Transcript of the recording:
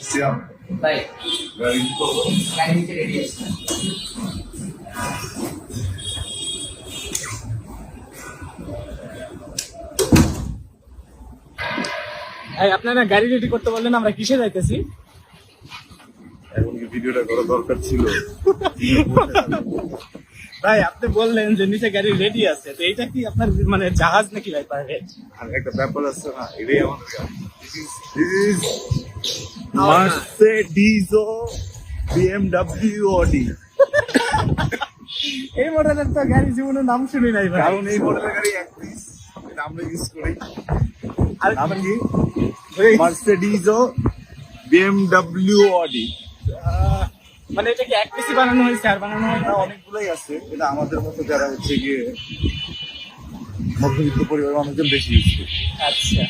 সিয়াম ভাই গাড়ি করবো গাড়ি নিচে রেডি আছে। ভাই আপনারা গাড়ি রেডি করতে বললেন, আমরা কিসে যাইতেছি? এখন কি ভিডিওটা করা দরকার ছিল? ভাই আপনি বললেন যে নিচে গাড়ি রেডি আছে, তো এইটা কি আপনার মানে জাহাজ নাকি ভাই প্রাইভেট? আর একটা ব্যাপার আছে না, এটাই আমাদের গাড়ি। This is Mercedes BMW Audi। এই মডেলের তো গাড়ি জীবনে নাম শুনি নাই ভাই। কারণ এই মডেলের গাড়ি এক পিস, এটা আমরা ইউজ করি। আর নাম কি? ভাই, Mercedes BMW Audi। মানে এটা কি এক পিসি বানানো হয়েছে আর বানানো হয় না? এটা অনেকগুলোই আছে, এটা আমাদের মতো যারা হচ্ছে গিয়ে মধ্যবিত্ত পরিবারের মানুষজন বেশি ইউজ করে। আচ্ছা